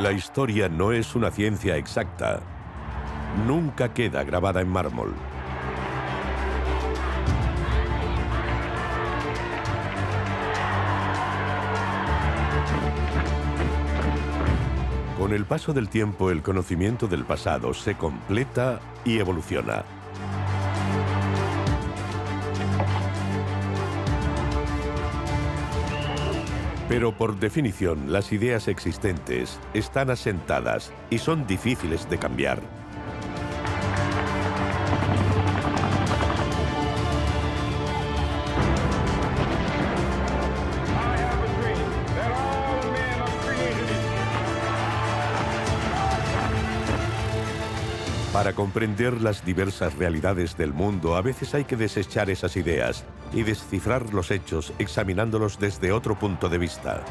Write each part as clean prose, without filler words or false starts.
La historia no es una ciencia exacta. Nunca queda grabada en mármol. Con el paso del tiempo, el conocimiento del pasado se completa y evoluciona. Pero por definición, las ideas existentes están asentadas y son difíciles de cambiar. Para comprender las diversas realidades del mundo, a veces hay que desechar esas ideas y descifrar los hechos examinándolos desde otro punto de vista.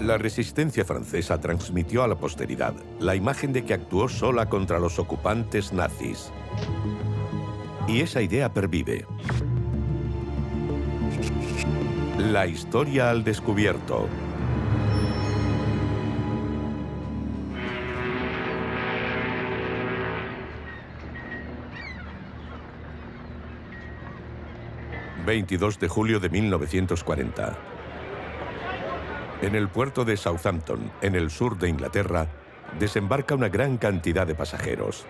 La resistencia francesa transmitió a la posteridad la imagen de que actuó sola contra los ocupantes nazis. Y esa idea pervive. La historia al descubierto. ...22 de julio de 1940... En el puerto de Southampton, en el sur de Inglaterra, desembarca una gran cantidad de pasajeros.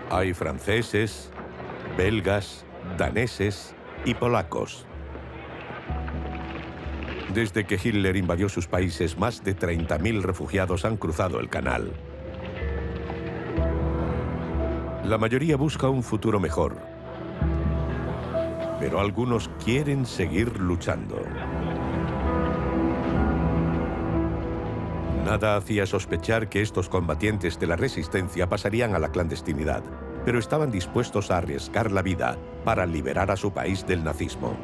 Hay franceses, belgas, daneses y polacos. Desde que Hitler invadió sus países, más de 30.000 refugiados han cruzado el canal. La mayoría busca un futuro mejor. Pero algunos quieren seguir luchando. Nada hacía sospechar que estos combatientes de la resistencia pasarían a la clandestinidad, pero estaban dispuestos a arriesgar la vida para liberar a su país del nazismo.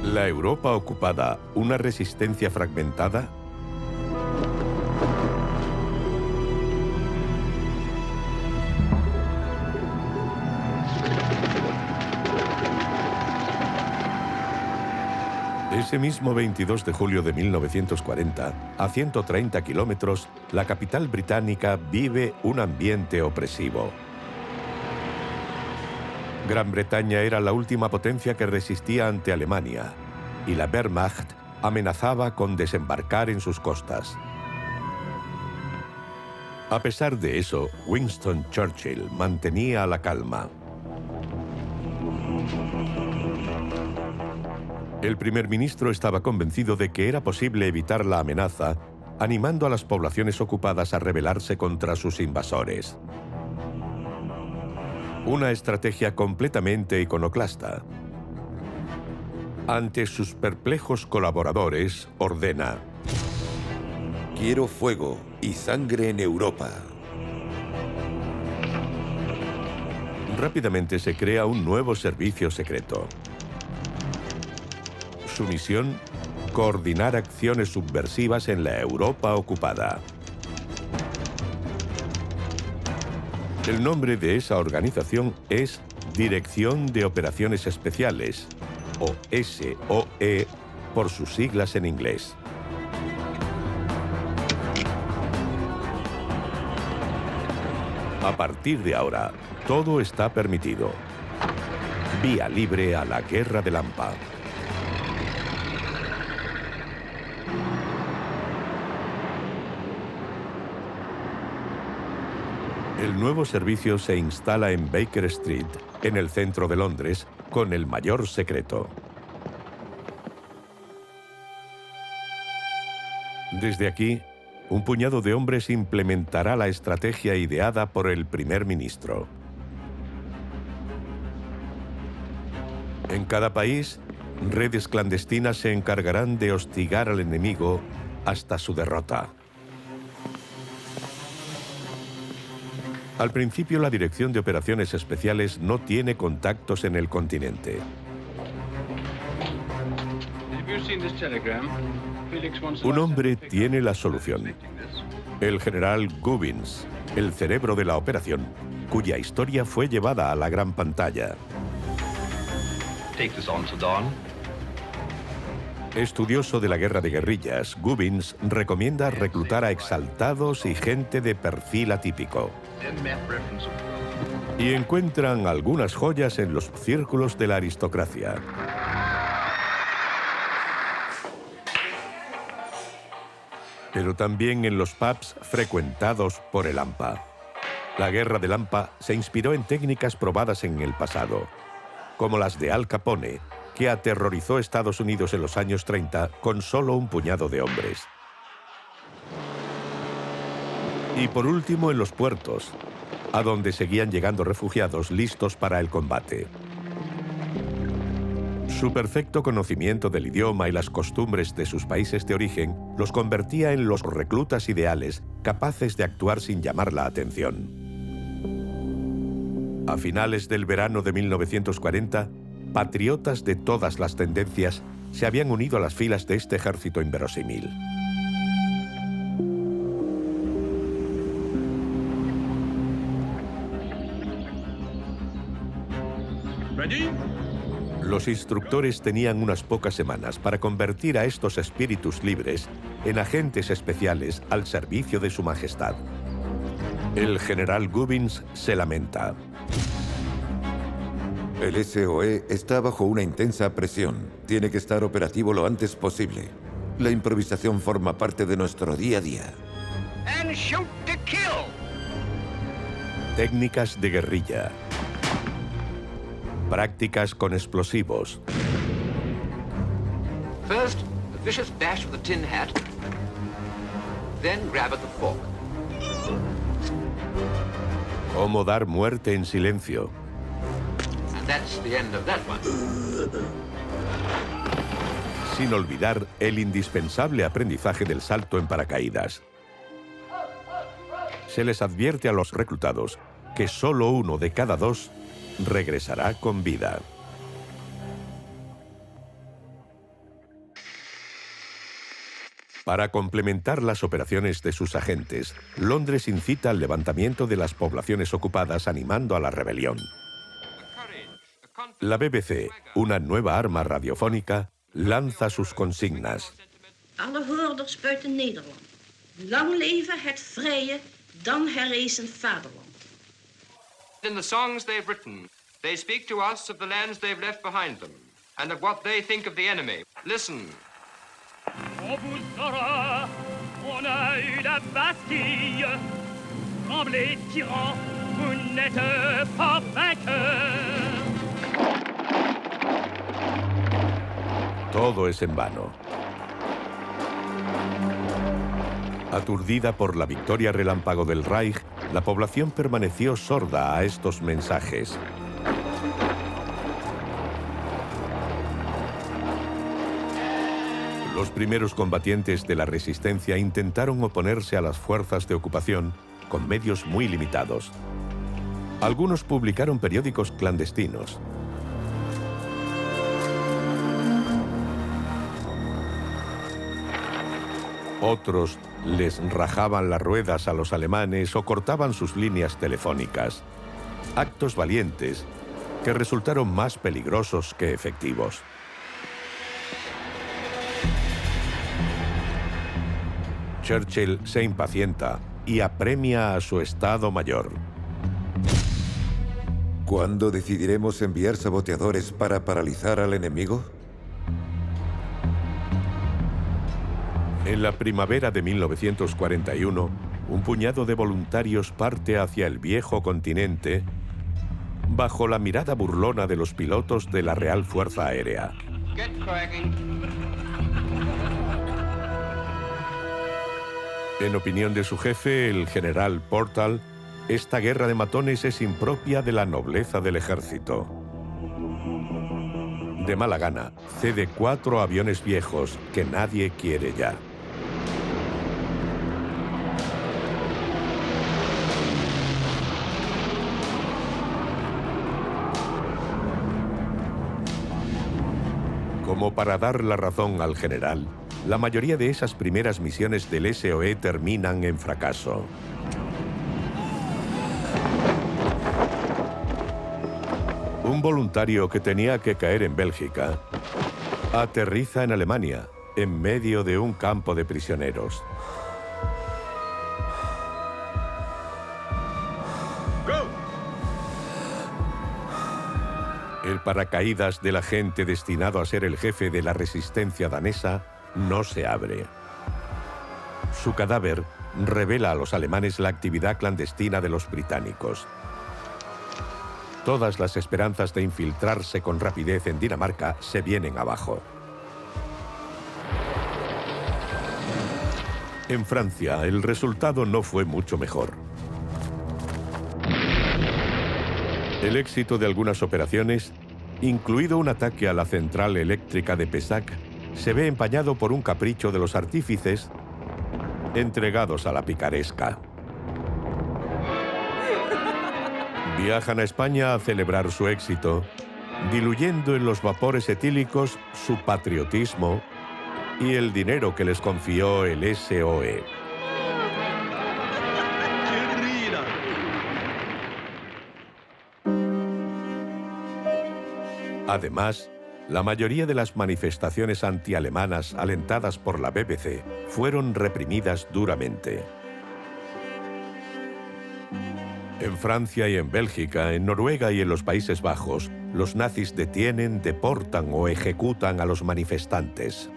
¿La Europa ocupada, una resistencia fragmentada? Ese mismo 22 de julio de 1940, a 130 kilómetros, la capital británica vive un ambiente opresivo. Gran Bretaña era la última potencia que resistía ante Alemania, y la Wehrmacht amenazaba con desembarcar en sus costas. A pesar de eso, Winston Churchill mantenía la calma. El primer ministro estaba convencido de que era posible evitar la amenaza, animando a las poblaciones ocupadas a rebelarse contra sus invasores. Una estrategia completamente iconoclasta. Ante sus perplejos colaboradores, ordena: Quiero fuego y sangre en Europa. Rápidamente se crea un nuevo servicio secreto. Su misión: coordinar acciones subversivas en la Europa ocupada. El nombre de esa organización es Dirección de Operaciones Especiales, o SOE por sus siglas en inglés. A partir de ahora, todo está permitido. Vía libre a la guerra de Lampa. El nuevo servicio se instala en Baker Street, en el centro de Londres, con el mayor secreto. Desde aquí, un puñado de hombres implementará la estrategia ideada por el primer ministro. En cada país, redes clandestinas se encargarán de hostigar al enemigo hasta su derrota. Al principio, la Dirección de Operaciones Especiales no tiene contactos en el continente. Un hombre tiene la solución. El general Gubbins, el cerebro de la operación, cuya historia fue llevada a la gran pantalla. Estudioso de la guerra de guerrillas, Gubbins recomienda reclutar a exaltados y gente de perfil atípico. Y encuentran algunas joyas en los círculos de la aristocracia. Pero también en los pubs frecuentados por el AMPA. La guerra del AMPA se inspiró en técnicas probadas en el pasado, como las de Al Capone, que aterrorizó Estados Unidos en los años 30 con solo un puñado de hombres. Y por último, en los puertos, a donde seguían llegando refugiados listos para el combate. Su perfecto conocimiento del idioma y las costumbres de sus países de origen los convertía en los reclutas ideales, capaces de actuar sin llamar la atención. A finales del verano de 1940, patriotas de todas las tendencias se habían unido a las filas de este ejército inverosímil. Los instructores tenían unas pocas semanas para convertir a estos espíritus libres en agentes especiales al servicio de su majestad. El general Gubbins se lamenta. El SOE está bajo una intensa presión. Tiene que estar operativo lo antes posible. La improvisación forma parte de nuestro día a día. And shoot to kill. Técnicas de guerrilla. Prácticas con explosivos. First, a vicious bash with a tin hat. Then grab at the fork. Cómo dar muerte en silencio. And that's the end of that one. Sin olvidar el indispensable aprendizaje del salto en paracaídas. Se les advierte a los reclutados que solo 1 de cada 2 regresará con vida. Para complementar las operaciones de sus agentes, Londres incita al levantamiento de las poblaciones ocupadas animando a la rebelión. La BBC, una nueva arma radiofónica, lanza sus consignas. Alle hoorders buiten Nederland. Lang leve het vrije, dan herrezen vaderland. In the songs they've written, they speak to us of the lands they've left behind them, and of what they think of the enemy. Listen. On vous saura, on a eu la Bastille. Tremblez, tyrans, vous n'êtes pas vainqueurs. Todo es en vano. Aturdida por la victoria relámpago del Reich, la población permaneció sorda a estos mensajes. Los primeros combatientes de la resistencia intentaron oponerse a las fuerzas de ocupación con medios muy limitados. Algunos publicaron periódicos clandestinos. Otros les rajaban las ruedas a los alemanes o cortaban sus líneas telefónicas. Actos valientes que resultaron más peligrosos que efectivos. Churchill se impacienta y apremia a su Estado Mayor. ¿Cuándo decidiremos enviar saboteadores para paralizar al enemigo? En la primavera de 1941, un puñado de voluntarios parte hacia el viejo continente bajo la mirada burlona de los pilotos de la Real Fuerza Aérea. Get cracking. En opinión de su jefe, el general Portal, esta guerra de matones es impropia de la nobleza del ejército. De mala gana, cede 4 aviones viejos que nadie quiere ya. Como para dar la razón al general, la mayoría de esas primeras misiones del SOE terminan en fracaso. Un voluntario que tenía que caer en Bélgica aterriza en Alemania, en medio de un campo de prisioneros. El paracaídas del agente destinado a ser el jefe de la resistencia danesa no se abre. Su cadáver revela a los alemanes la actividad clandestina de los británicos. Todas las esperanzas de infiltrarse con rapidez en Dinamarca se vienen abajo. En Francia, el resultado no fue mucho mejor. El éxito de algunas operaciones, incluido un ataque a la central eléctrica de Pessac, se ve empañado por un capricho de los artífices entregados a la picaresca. Viajan a España a celebrar su éxito, diluyendo en los vapores etílicos su patriotismo y el dinero que les confió el SOE. Además, la mayoría de las manifestaciones antialemanas alentadas por la BBC fueron reprimidas duramente. En Francia y en Bélgica, en Noruega y en los Países Bajos, los nazis detienen, deportan o ejecutan a los manifestantes.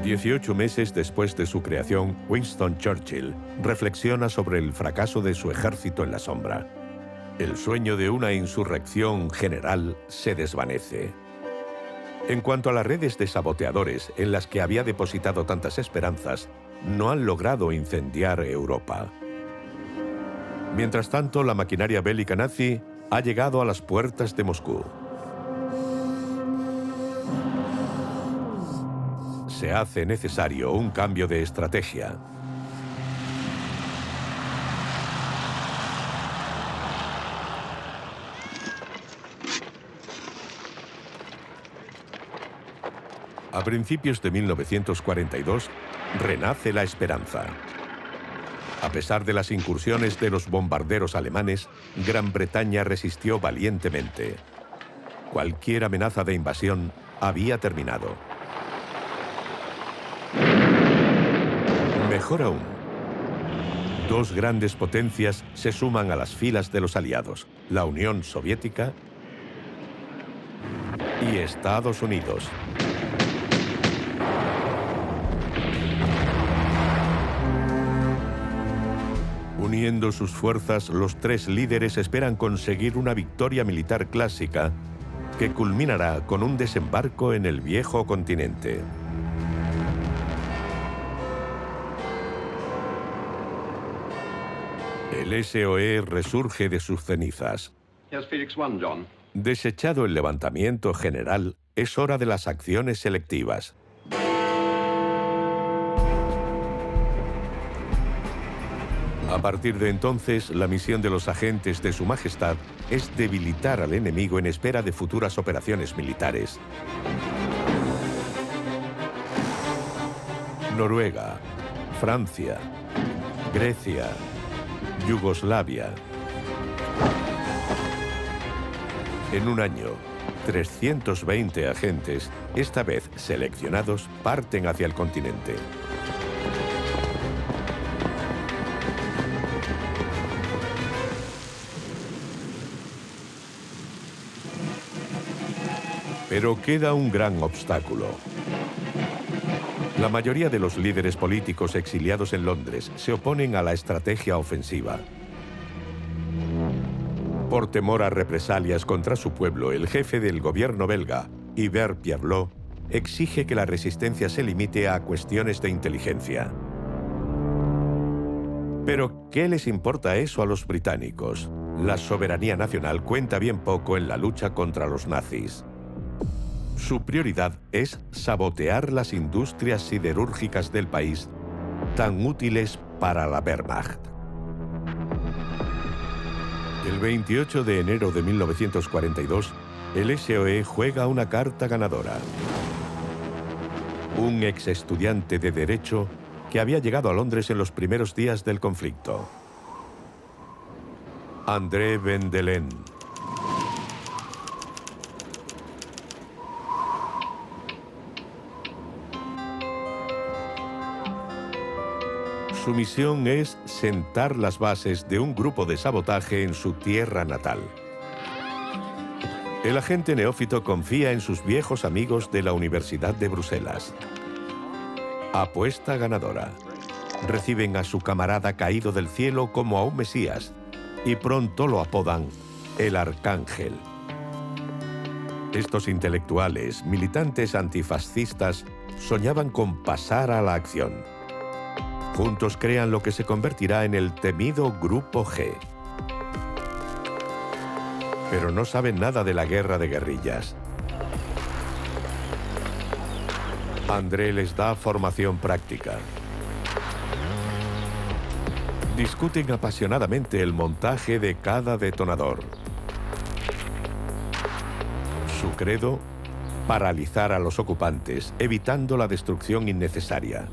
Dieciocho meses después de su creación, Winston Churchill reflexiona sobre el fracaso de su ejército en la sombra. El sueño de una insurrección general se desvanece. En cuanto a las redes de saboteadores en las que había depositado tantas esperanzas, no han logrado incendiar Europa. Mientras tanto, la maquinaria bélica nazi ha llegado a las puertas de Moscú. Se hace necesario un cambio de estrategia. A principios de 1942, renace la esperanza. A pesar de las incursiones de los bombarderos alemanes, Gran Bretaña resistió valientemente. Cualquier amenaza de invasión había terminado. Mejor aún, dos grandes potencias se suman a las filas de los aliados, la Unión Soviética y Estados Unidos. Uniendo sus fuerzas, los tres líderes esperan conseguir una victoria militar clásica que culminará con un desembarco en el viejo continente. El SOE resurge de sus cenizas. Here's Felix 1, John. Desechado el levantamiento general, es hora de las acciones selectivas. A partir de entonces, la misión de los agentes de Su Majestad es debilitar al enemigo en espera de futuras operaciones militares. Noruega, Francia, Grecia, Yugoslavia. En un año, 320 agentes, esta vez seleccionados, parten hacia el continente. Pero queda un gran obstáculo. La mayoría de los líderes políticos exiliados en Londres se oponen a la estrategia ofensiva. Por temor a represalias contra su pueblo, el jefe del gobierno belga, Hubert Pierlot, exige que la resistencia se limite a cuestiones de inteligencia. Pero, ¿qué les importa eso a los británicos? La soberanía nacional cuenta bien poco en la lucha contra los nazis. Su prioridad es sabotear las industrias siderúrgicas del país, tan útiles para la Wehrmacht. El 28 de enero de 1942, el SOE juega una carta ganadora. Un ex estudiante de Derecho que había llegado a Londres en los primeros días del conflicto. André Vendelin. Su misión es sentar las bases de un grupo de sabotaje en su tierra natal. El agente neófito confía en sus viejos amigos de la Universidad de Bruselas. Apuesta ganadora. Reciben a su camarada caído del cielo como a un mesías y pronto lo apodan el Arcángel. Estos intelectuales, militantes antifascistas, soñaban con pasar a la acción. Juntos crean lo que se convertirá en el temido Grupo G. Pero no saben nada de la guerra de guerrillas. André les da formación práctica. Discuten apasionadamente el montaje de cada detonador. Su credo: paralizar a los ocupantes, evitando la destrucción innecesaria.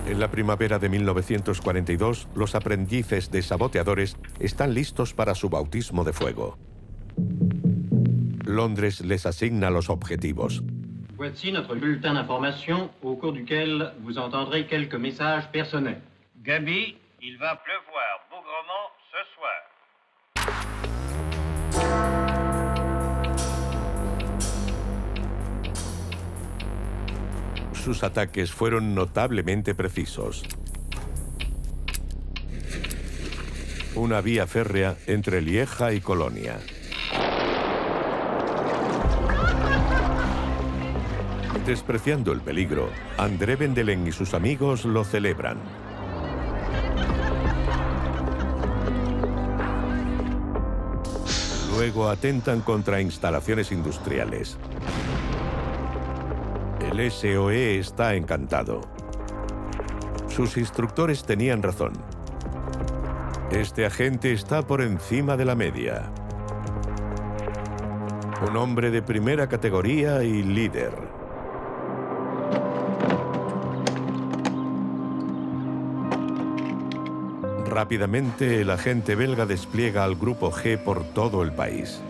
En la primavera de 1942, los aprendices de saboteadores están listos para su bautismo de fuego. Londres les asigna los objetivos. Voici notre bulletin d'information au cours duquel vous entendrez quelques messages personnels. Gaby, il va pleuvoir bougrement ce soir. Sus ataques fueron notablemente precisos. Una vía férrea entre Lieja y Colonia. Despreciando el peligro, André Vendelin y sus amigos lo celebran. Luego atentan contra instalaciones industriales. El SOE está encantado. Sus instructores tenían razón. Este agente está por encima de la media. Un hombre de primera categoría y líder. Rápidamente, el agente belga despliega al Grupo G por todo el país.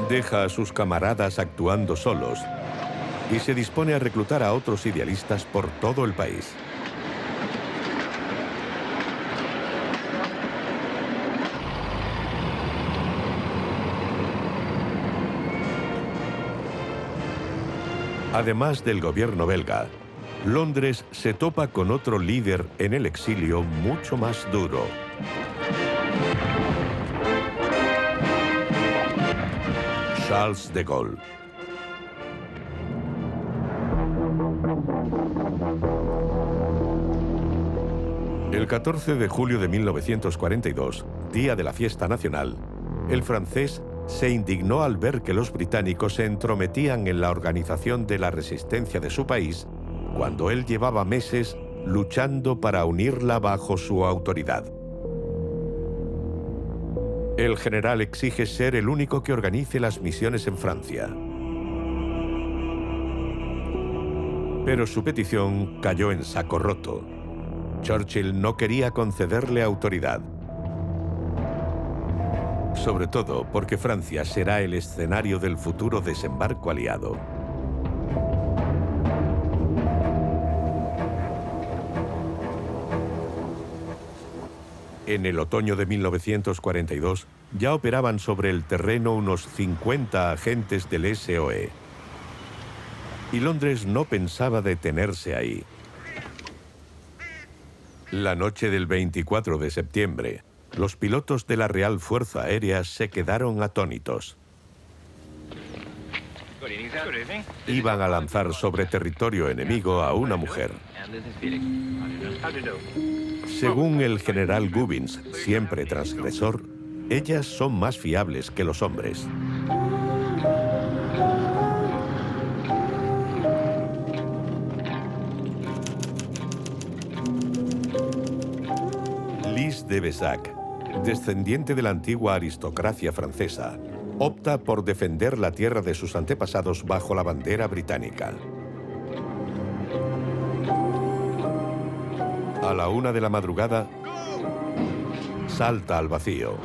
Deja a sus camaradas actuando solos y se dispone a reclutar a otros idealistas por todo el país. Además del gobierno belga, Londres se topa con otro líder en el exilio mucho más duro. Charles de Gaulle. El 14 de julio de 1942, día de la fiesta nacional, el francés se indignó al ver que los británicos se entrometían en la organización de la resistencia de su país cuando él llevaba meses luchando para unirla bajo su autoridad. El general exige ser el único que organice las misiones en Francia. Pero su petición cayó en saco roto. Churchill no quería concederle autoridad. Sobre todo porque Francia será el escenario del futuro desembarco aliado. En el otoño de 1942 ya operaban sobre el terreno unos 50 agentes del SOE. Y Londres no pensaba detenerse ahí. La noche del 24 de septiembre, los pilotos de la Real Fuerza Aérea se quedaron atónitos. Iban a lanzar sobre territorio enemigo a una mujer. Según el general Goubins, siempre transgresor, ellas son más fiables que los hombres. Lys de Vezac, descendiente de la antigua aristocracia francesa, opta por defender la tierra de sus antepasados bajo la bandera británica. A la 1 de la madrugada, salta al vacío.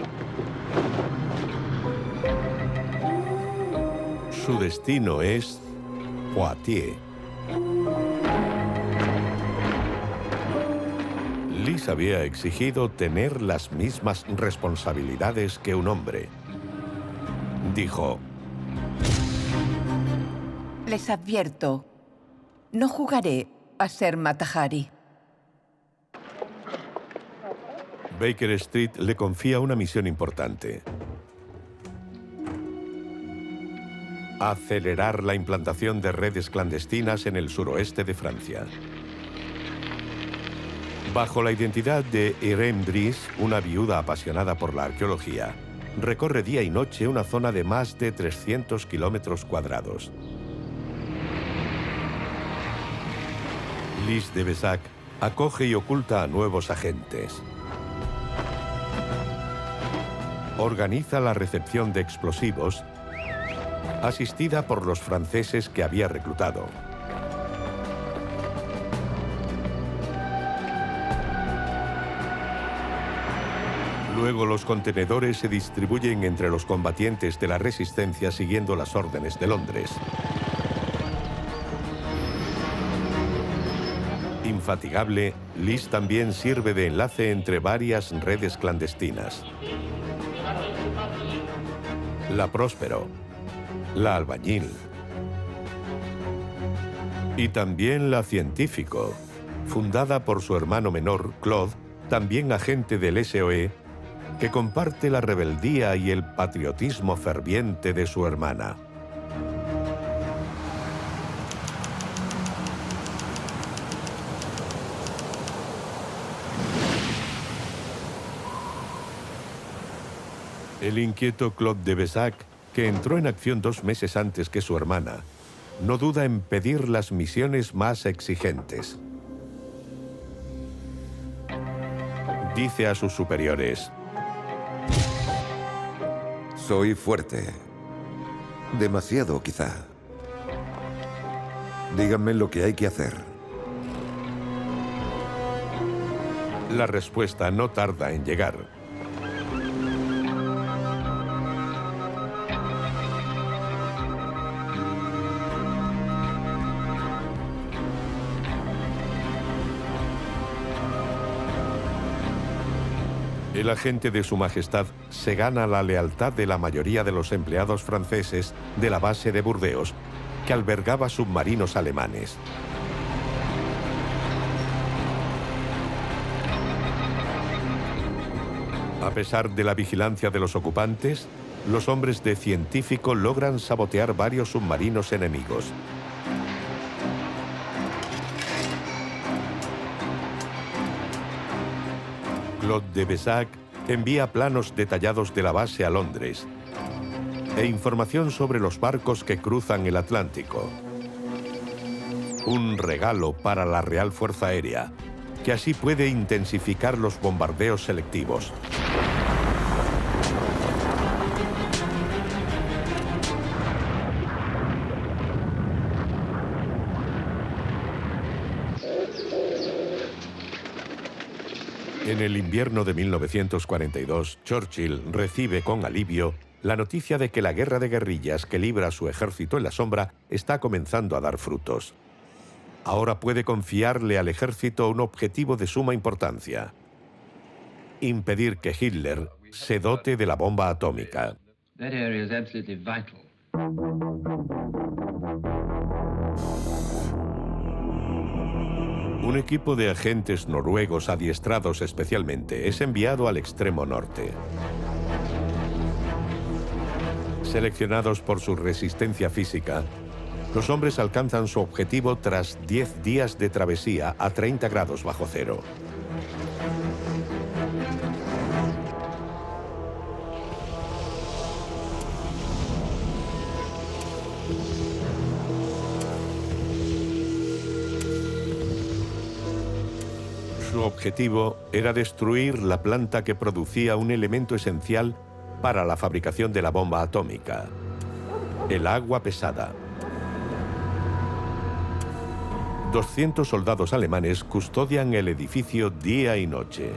Su destino es Poitiers. Lys había exigido tener las mismas responsabilidades que un hombre. Dijo: les advierto, no jugaré a ser Mata Hari. Baker Street le confía una misión importante: acelerar la implantación de redes clandestinas en el suroeste de Francia. Bajo la identidad de Irene Brice, una viuda apasionada por la arqueología, recorre día y noche una zona de más de 300 kilómetros cuadrados. Lys de Vezac acoge y oculta a nuevos agentes. Organiza la recepción de explosivos, asistida por los franceses que había reclutado. Luego los contenedores se distribuyen entre los combatientes de la resistencia siguiendo las órdenes de Londres. Infatigable, Lys también sirve de enlace entre varias redes clandestinas. La Próspero, la Albañil y también la Científico, fundada por su hermano menor, Claude, también agente del SOE, que comparte la rebeldía y el patriotismo ferviente de su hermana. El inquieto Claude de Vezac, que entró en acción 2 meses antes que su hermana, no duda en pedir las misiones más exigentes. Dice a sus superiores: soy fuerte. Demasiado, quizá. Díganme lo que hay que hacer. La respuesta no tarda en llegar. El agente de Su Majestad se gana la lealtad de la mayoría de los empleados franceses de la base de Burdeos, que albergaba submarinos alemanes. A pesar de la vigilancia de los ocupantes, los hombres de Científico logran sabotear varios submarinos enemigos. Claude de Vezac envía planos detallados de la base a Londres e información sobre los barcos que cruzan el Atlántico. Un regalo para la Real Fuerza Aérea, que así puede intensificar los bombardeos selectivos. En el invierno de 1942, Churchill recibe con alivio la noticia de que la guerra de guerrillas que libra su ejército en la sombra está comenzando a dar frutos. Ahora puede confiarle al ejército un objetivo de suma importancia: impedir que Hitler se dote de la bomba atómica. That area is absolutely vital. Un equipo de agentes noruegos adiestrados especialmente es enviado al extremo norte. Seleccionados por su resistencia física, los hombres alcanzan su objetivo tras 10 días de travesía a 30 grados bajo cero. Su objetivo era destruir la planta que producía un elemento esencial para la fabricación de la bomba atómica: el agua pesada. 200 soldados alemanes custodian el edificio día y noche.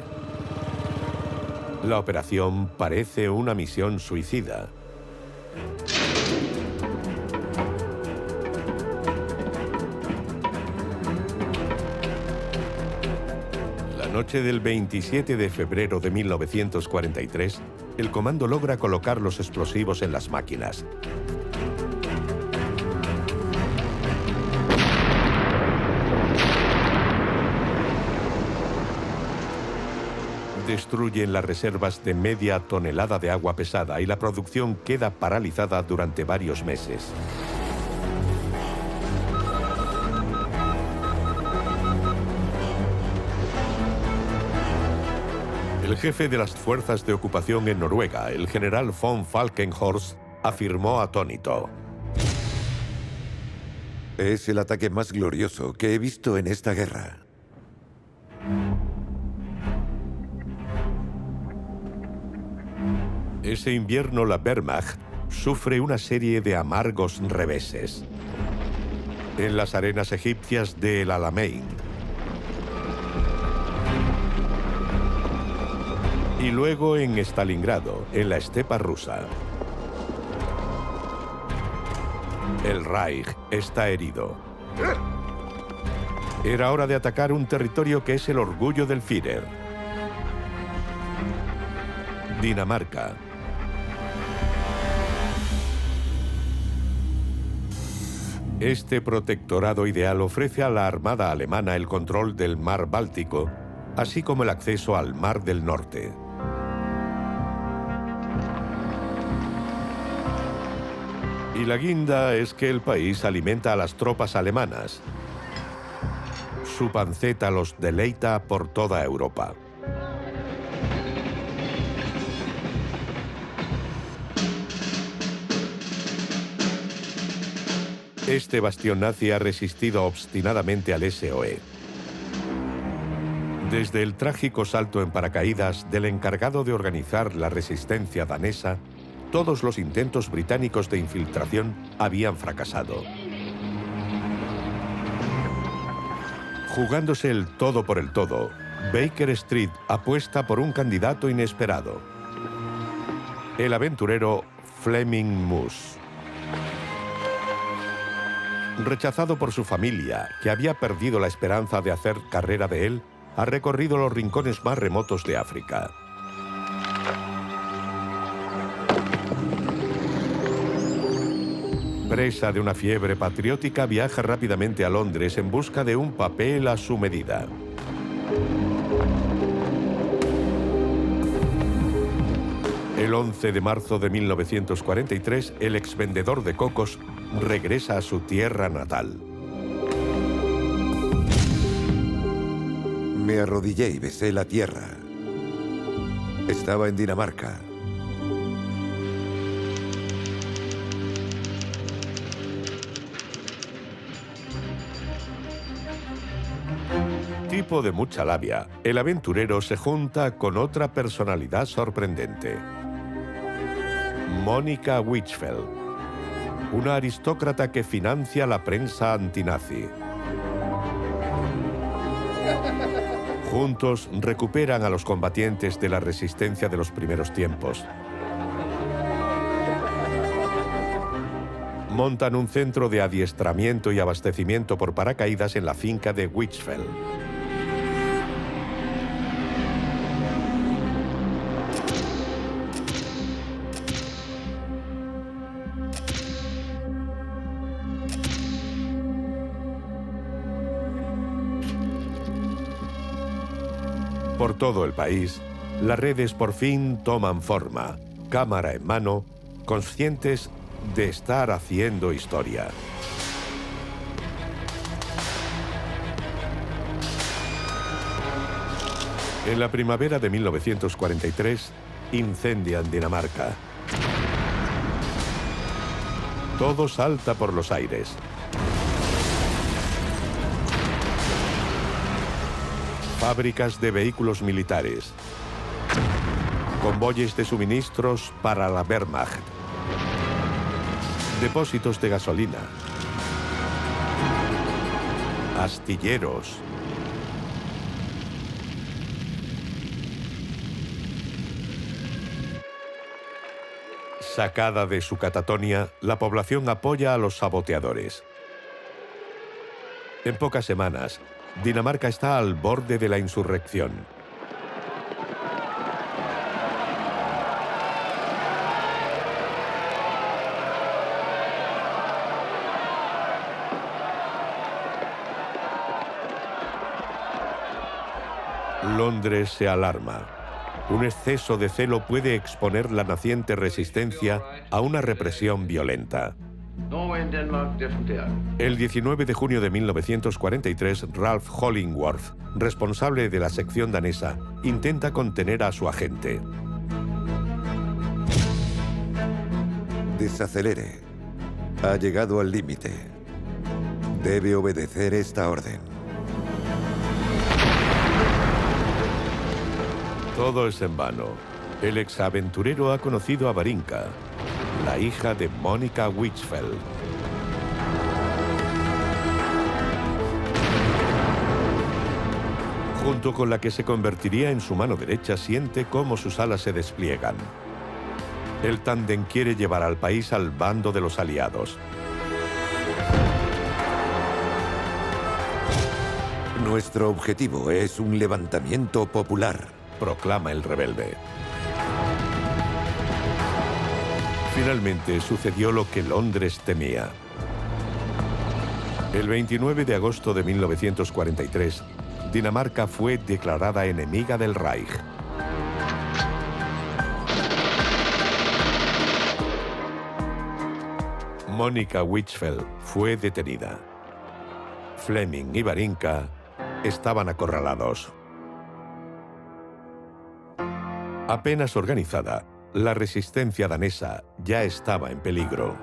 La operación parece una misión suicida. La noche del 27 de febrero de 1943, el comando logra colocar los explosivos en las máquinas. Destruyen las reservas de media tonelada de agua pesada y la producción queda paralizada durante varios meses. El jefe de las fuerzas de ocupación en Noruega, el general von Falkenhorst, afirmó atónito: Es el ataque más glorioso que he visto en esta guerra. Ese invierno la Wehrmacht sufre una serie de amargos reveses. En las arenas egipcias de El Alamein. Y luego en Stalingrado, en la estepa rusa. El Reich está herido. Era hora de atacar un territorio que es el orgullo del Führer: Dinamarca. Este protectorado ideal ofrece a la Armada alemana el control del mar Báltico, así como el acceso al Mar del Norte. Y la guinda es que el país alimenta a las tropas alemanas. Su panceta los deleita por toda Europa. Este bastión nazi ha resistido obstinadamente al SOE. Desde el trágico salto en paracaídas del encargado de organizar la resistencia danesa, todos los intentos británicos de infiltración habían fracasado. Jugándose el todo por el todo, Baker Street apuesta por un candidato inesperado: el aventurero Fleming Moose. Rechazado por su familia, que había perdido la esperanza de hacer carrera de él, ha recorrido los rincones más remotos de África. Presa de una fiebre patriótica, viaja rápidamente a Londres en busca de un papel a su medida. El 11 de marzo de 1943, el exvendedor de cocos regresa a su tierra natal. Me arrodillé y besé la tierra. Estaba en Dinamarca. Tipo de mucha labia, el aventurero se junta con otra personalidad sorprendente: Mónica Wichfeld, una aristócrata que financia la prensa antinazi. Juntos recuperan a los combatientes de la resistencia de los primeros tiempos. Montan un centro de adiestramiento y abastecimiento por paracaídas en la finca de Wichfeld. Por todo el país, las redes por fin toman forma, cámara en mano, conscientes de estar haciendo historia. En la primavera de 1943, incendian Dinamarca. Todo salta por los aires. fábricas de vehículos militares, convoyes de suministros para la Wehrmacht, depósitos de gasolina, astilleros, sacada de su catatonia, la población apoya a los saboteadores. En pocas semanas, Dinamarca está al borde de la insurrección. Londres se alarma. Un exceso de celo puede exponer la naciente resistencia a una represión violenta. El 19 de junio de 1943, Ralph Hollingworth, responsable de la sección danesa, intenta contener a su agente. Desacelere. Ha llegado al límite. Debe obedecer esta orden. Todo es en vano. El exaventurero ha conocido a Varinka, la hija de Monica Wichfeld. Junto con la que se convertiría en su mano derecha, siente cómo sus alas se despliegan. El tándem quiere llevar al país al bando de los aliados. Nuestro objetivo es un levantamiento popular, proclama el rebelde. Finalmente sucedió lo que Londres temía. El 29 de agosto de 1943, Dinamarca fue declarada enemiga del Reich. Monica Wichfeld fue detenida. Fleming y Varinka estaban acorralados. Apenas organizada, la resistencia danesa ya estaba en peligro.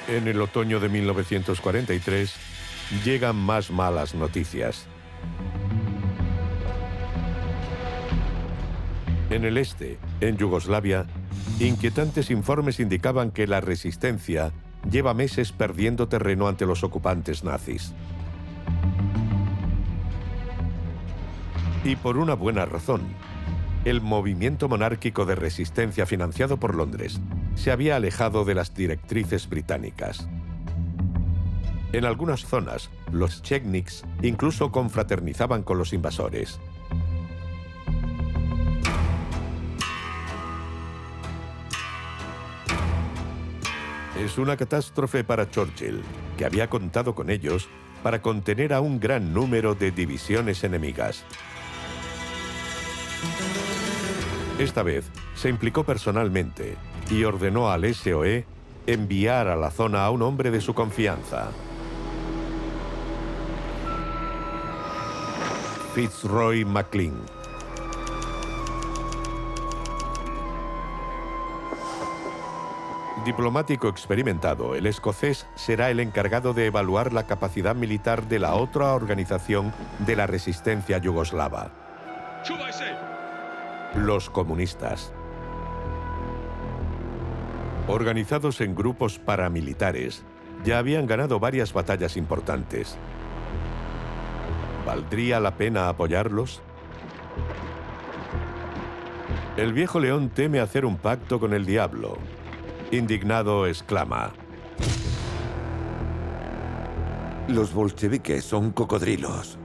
En el otoño de 1943, llegan más malas noticias. En el este, en Yugoslavia, inquietantes informes indicaban que la resistencia lleva meses perdiendo terreno ante los ocupantes nazis. Y por una buena razón. El movimiento monárquico de resistencia financiado por Londres se había alejado de las directrices británicas. En algunas zonas, los chetniks incluso confraternizaban con los invasores. Es una catástrofe para Churchill, que había contado con ellos para contener a un gran número de divisiones enemigas. Esta vez se implicó personalmente y ordenó al SOE enviar a la zona a un hombre de su confianza. Fitzroy MacLean. Diplomático experimentado, el escocés será el encargado de evaluar la capacidad militar de la otra organización de la resistencia yugoslava: los comunistas. Organizados en grupos paramilitares, ya habían ganado varias batallas importantes. ¿Valdría la pena apoyarlos? El viejo león teme hacer un pacto con el diablo. Indignado, exclama: los bolcheviques son cocodrilos.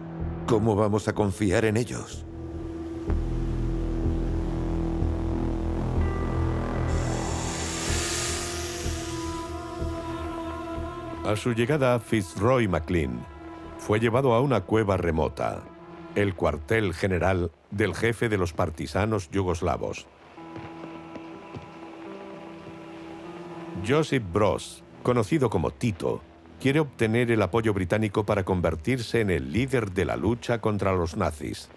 ¿Cómo vamos a confiar en ellos? A su llegada, Fitzroy MacLean fue llevado a una cueva remota, el cuartel general del jefe de los partisanos yugoslavos. Josip Broz, conocido como Tito, quiere obtener el apoyo británico para convertirse en el líder de la lucha contra los nazis.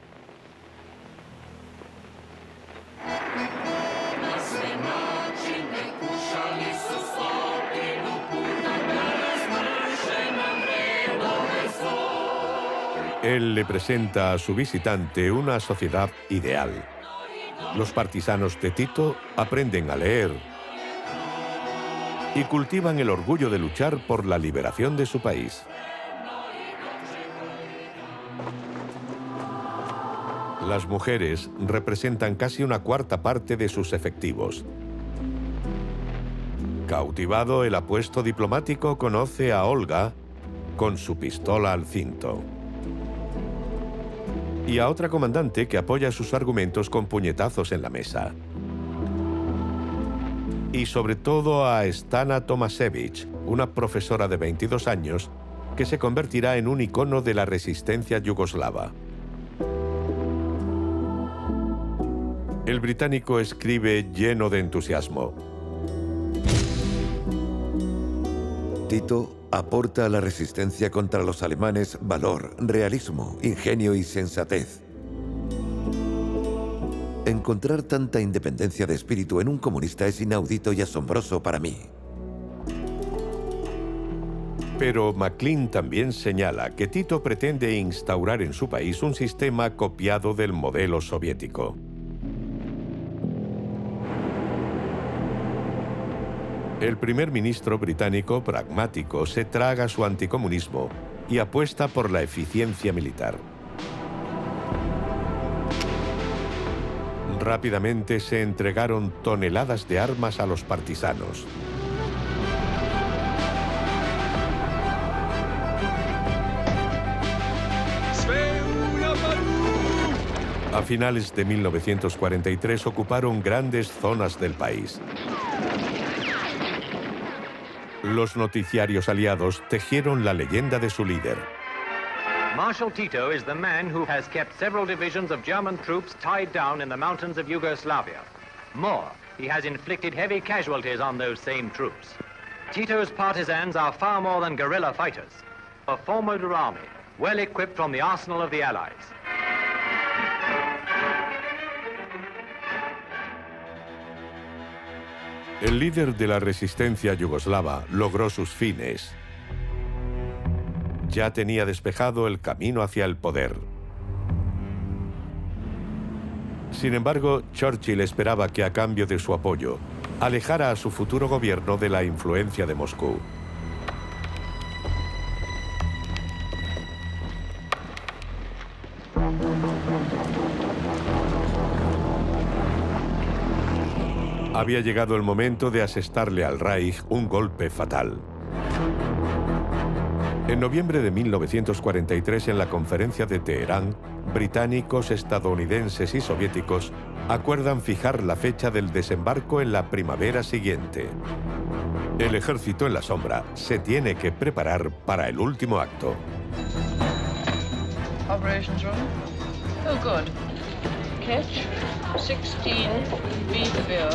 Él le presenta a su visitante una sociedad ideal. Los partisanos de Tito aprenden a leer y cultivan el orgullo de luchar por la liberación de su país. Las mujeres representan casi una cuarta parte de sus efectivos. Cautivado, el apuesto diplomático conoce a Olga con su pistola al cinto. Y a otra comandante que apoya sus argumentos con puñetazos en la mesa. Y sobre todo a Stana Tomasevich, una profesora de 22 años que se convertirá en un icono de la resistencia yugoslava. El británico escribe lleno de entusiasmo. Tito aporta a la resistencia contra los alemanes valor, realismo, ingenio y sensatez. Encontrar tanta independencia de espíritu en un comunista es inaudito y asombroso para mí. Pero Maclean también señala que Tito pretende instaurar en su país un sistema copiado del modelo soviético. El primer ministro británico, pragmático, se traga su anticomunismo y apuesta por la eficiencia militar. Rápidamente se entregaron toneladas de armas a los partisanos. A finales de 1943 ocuparon grandes zonas del país. Los noticiarios aliados tejieron la leyenda de su líder. Marshal Tito is the man who has kept several divisions of German troops tied down in the mountains of Yugoslavia. More, he has inflicted heavy casualties on those same troops. Tito's partisans are far more than guerrilla fighters. A formidable army, well equipped from the arsenal of the Allies. El líder de la resistencia yugoslava logró sus fines. Ya tenía despejado el camino hacia el poder. Sin embargo, Churchill esperaba que a cambio de su apoyo, alejara a su futuro gobierno de la influencia de Moscú. Había llegado el momento de asestarle al Reich un golpe fatal. En noviembre de 1943, en la conferencia de Teherán, británicos, estadounidenses y soviéticos acuerdan fijar la fecha del desembarco en la primavera siguiente. El ejército en la sombra se tiene que preparar para el último acto. Operations room. Oh, good. Catch 16 B beer.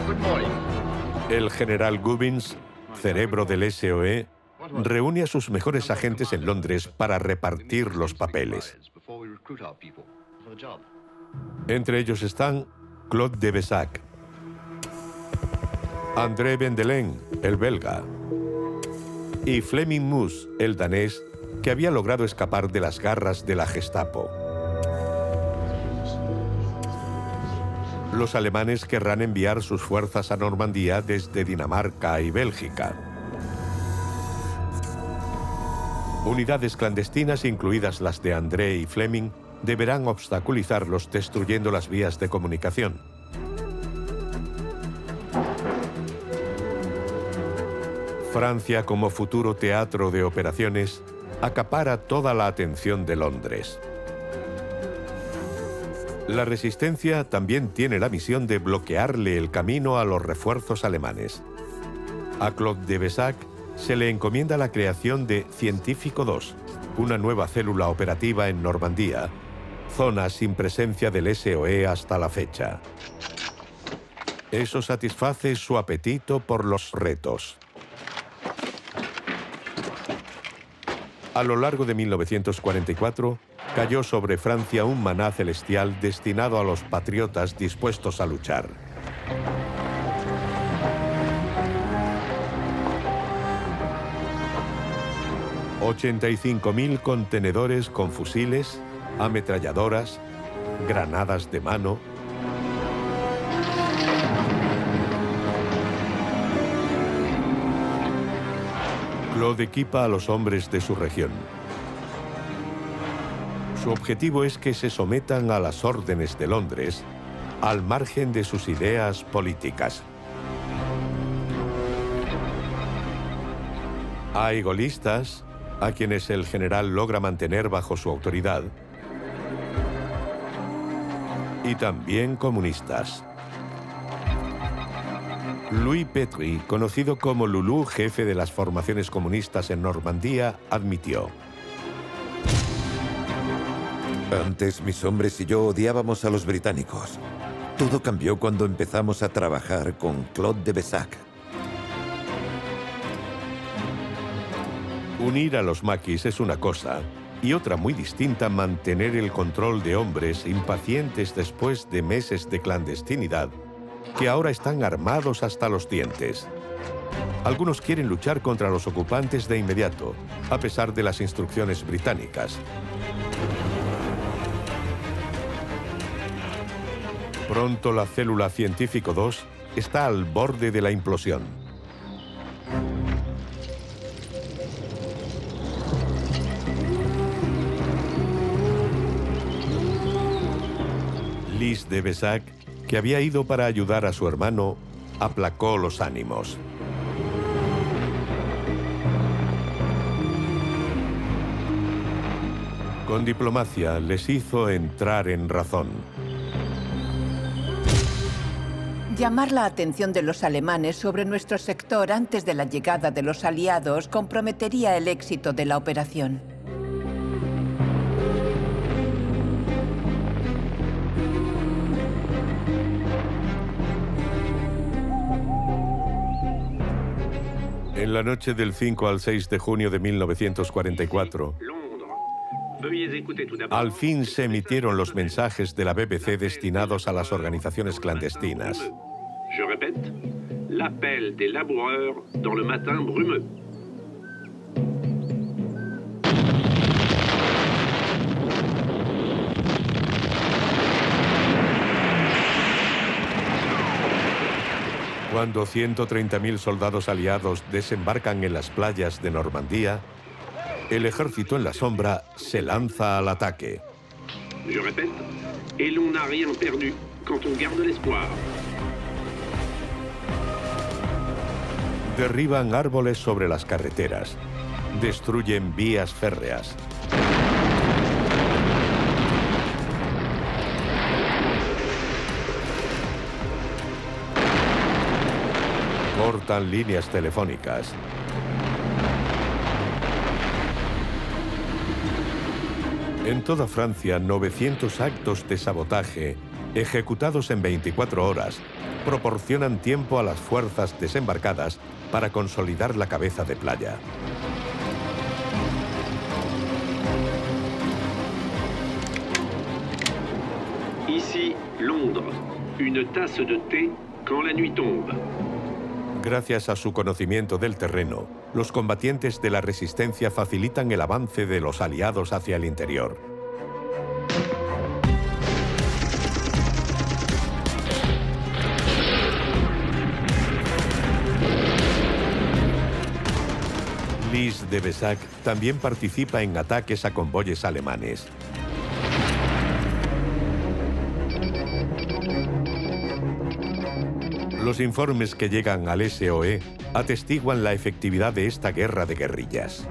Good morning. El general Gubbins, cerebro del SOE, reúne a sus mejores agentes en Londres para repartir los papeles. Entre ellos están Claude de Vesac, André Vendelin, el belga, y Fleming Moos, el danés, que había logrado escapar de las garras de la Gestapo. Los alemanes querrán enviar sus fuerzas a Normandía desde Dinamarca y Bélgica. Unidades clandestinas, incluidas las de André y Fleming, deberán obstaculizarlos destruyendo las vías de comunicación. Francia, como futuro teatro de operaciones, acapara toda la atención de Londres. La resistencia también tiene la misión de bloquearle el camino a los refuerzos alemanes. A Claude de Vesac se le encomienda la creación de Científico 2, una nueva célula operativa en Normandía, zona sin presencia del SOE hasta la fecha. Eso satisface su apetito por los retos. A lo largo de 1944, cayó sobre Francia un maná celestial destinado a los patriotas dispuestos a luchar. 85.000 contenedores con fusiles, ametralladoras, granadas de mano. Claude equipa a los hombres de su región. Su objetivo es que se sometan a las órdenes de Londres, al margen de sus ideas políticas. Hay gaullistas, a quienes el general logra mantener bajo su autoridad, y también comunistas. Louis Petrie, conocido como Loulou, jefe de las formaciones comunistas en Normandía, admitió: antes mis hombres y yo odiábamos a los británicos. Todo cambió cuando empezamos a trabajar con Claude de Bessac. Unir a los maquis es una cosa, y otra muy distinta mantener el control de hombres impacientes después de meses de clandestinidad, que ahora están armados hasta los dientes. Algunos quieren luchar contra los ocupantes de inmediato, a pesar de las instrucciones británicas. Pronto la célula Científico 2 está al borde de la implosión. Lys de Bessac, que había ido para ayudar a su hermano, aplacó los ánimos. Con diplomacia les hizo entrar en razón. Llamar la atención de los alemanes sobre nuestro sector antes de la llegada de los aliados comprometería el éxito de la operación. En la noche del 5 al 6 de junio de 1944, al fin se emitieron los mensajes de la BBC destinados a las organizaciones clandestinas. Je répète, l'appel des laboureurs dans le matin brumeux. Cuando 130.000 soldados aliados desembarcan en las playas de Normandía, el ejército en la sombra se lanza al ataque. Je répète, et l'on n'a rien perdu quand on garde l'espoir. Derriban árboles sobre las carreteras, destruyen vías férreas. Cortan líneas telefónicas. En toda Francia, 900 actos de sabotaje, ejecutados en 24 horas, proporcionan tiempo a las fuerzas desembarcadas para consolidar la cabeza de playa. Ici, Londres. Une tasse de thé quand la nuit tombe. Gracias a su conocimiento del terreno, los combatientes de la resistencia facilitan el avance de los aliados hacia el interior. Lys de Bessac también participa en ataques a convoyes alemanes. Los informes que llegan al SOE atestiguan la efectividad de esta guerra de guerrillas.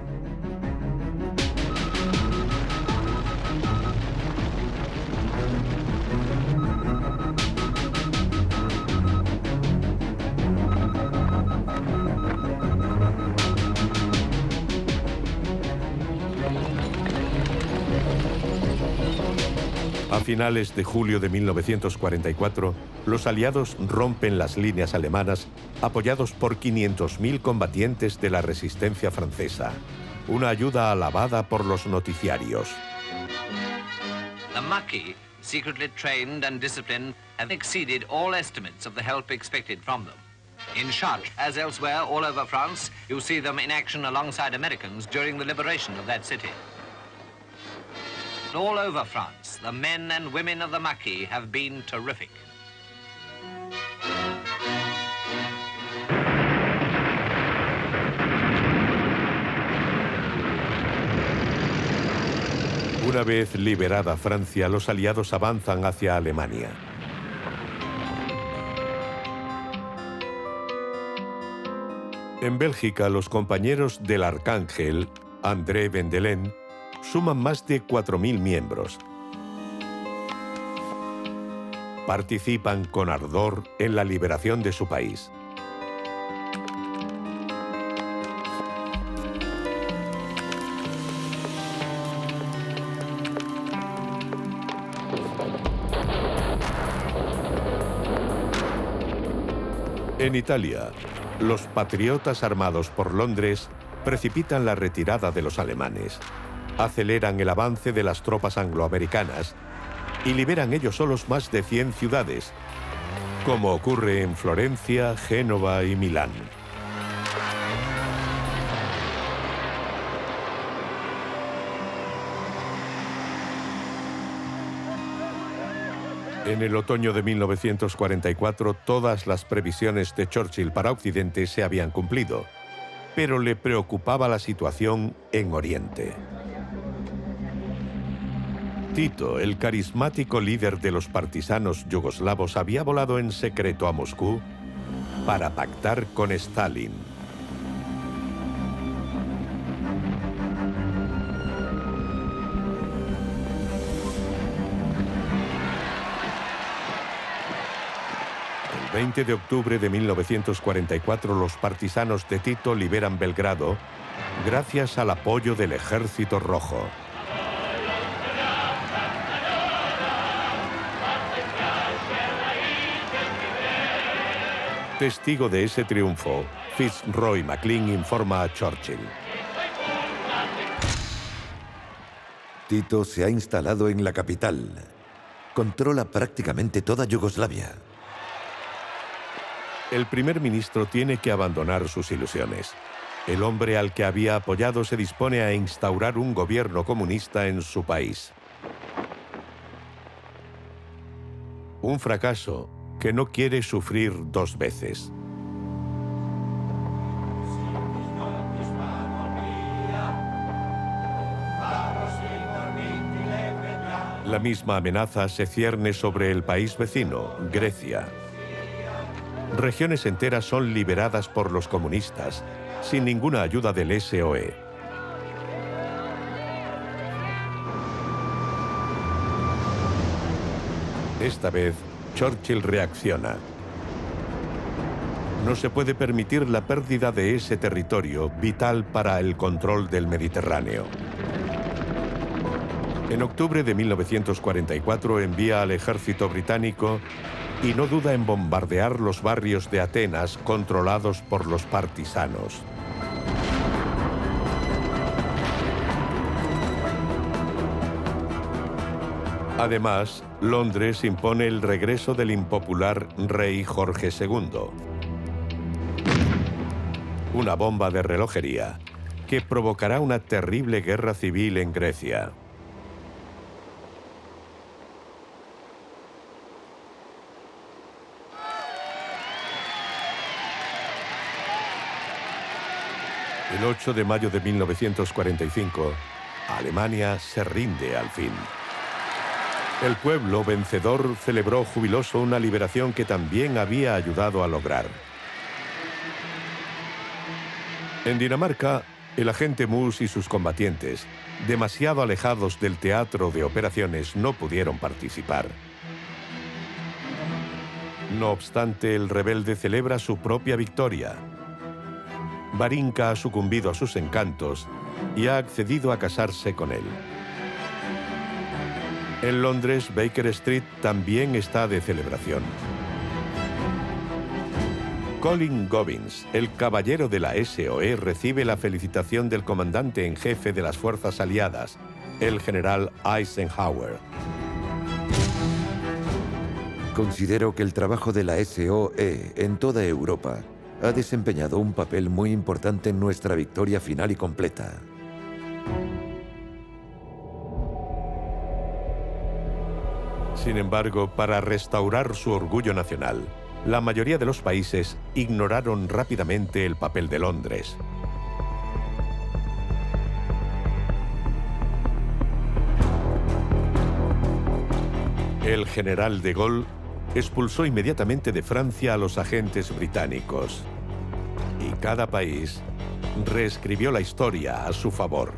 A finales de julio de 1944, los aliados rompen las líneas alemanas apoyados por 500.000 combatientes de la resistencia francesa. Una ayuda alabada por los noticiarios. The Maquis, secretly trained and disciplined, have exceeded all estimates of the help expected from them. In Chartres, as elsewhere all over France, you see them in action alongside Americans during the liberation of that city. All over France, the men and women of the Maquis have been terrific. Una vez liberada Francia, los aliados avanzan hacia Alemania. En Bélgica, los compañeros del Arcángel, André Vendelin, suman más de 4.000 miembros. Participan con ardor en la liberación de su país. En Italia, los patriotas armados por Londres precipitan la retirada de los alemanes, aceleran el avance de las tropas angloamericanas y liberan ellos solos más de 100 ciudades, como ocurre en Florencia, Génova y Milán. En el otoño de 1944, todas las previsiones de Churchill para Occidente se habían cumplido, pero le preocupaba la situación en Oriente. Tito, el carismático líder de los partisanos yugoslavos, había volado en secreto a Moscú para pactar con Stalin. El 20 de octubre de 1944, los partisanos de Tito liberan Belgrado gracias al apoyo del Ejército Rojo. Testigo de ese triunfo, Fitzroy Maclean informa a Churchill. Tito se ha instalado en la capital. Controla prácticamente toda Yugoslavia. El primer ministro tiene que abandonar sus ilusiones. El hombre al que había apoyado se dispone a instaurar un gobierno comunista en su país. Un fracaso que no quiere sufrir dos veces. La misma amenaza se cierne sobre el país vecino, Grecia. Regiones enteras son liberadas por los comunistas, sin ninguna ayuda del SOE. Esta vez, Churchill reacciona. No se puede permitir la pérdida de ese territorio vital para el control del Mediterráneo. En octubre de 1944 envía al ejército británico y no duda en bombardear los barrios de Atenas controlados por los partisanos. Además, Londres impone el regreso del impopular rey Jorge II. Una bomba de relojería que provocará una terrible guerra civil en Grecia. El 8 de mayo de 1945, Alemania se rinde al fin. El pueblo vencedor celebró jubiloso una liberación que también había ayudado a lograr. En Dinamarca, el agente Mus y sus combatientes, demasiado alejados del teatro de operaciones, no pudieron participar. No obstante, el rebelde celebra su propia victoria. Varinka ha sucumbido a sus encantos y ha accedido a casarse con él. En Londres, Baker Street también está de celebración. Colin Gobbins, el caballero de la SOE, recibe la felicitación del comandante en jefe de las fuerzas aliadas, el general Eisenhower. Considero que el trabajo de la SOE en toda Europa ha desempeñado un papel muy importante en nuestra victoria final y completa. Sin embargo, para restaurar su orgullo nacional, la mayoría de los países ignoraron rápidamente el papel de Londres. El general de Gaulle expulsó inmediatamente de Francia a los agentes británicos. Y cada país reescribió la historia a su favor.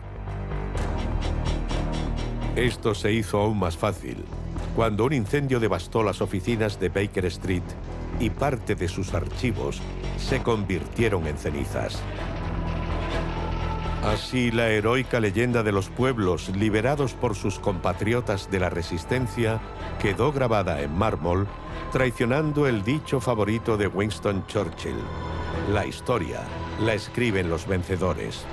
Esto se hizo aún más fácil cuando un incendio devastó las oficinas de Baker Street y parte de sus archivos se convirtieron en cenizas. Así, la heroica leyenda de los pueblos liberados por sus compatriotas de la Resistencia quedó grabada en mármol, traicionando el dicho favorito de Winston Churchill: la historia la escriben los vencedores.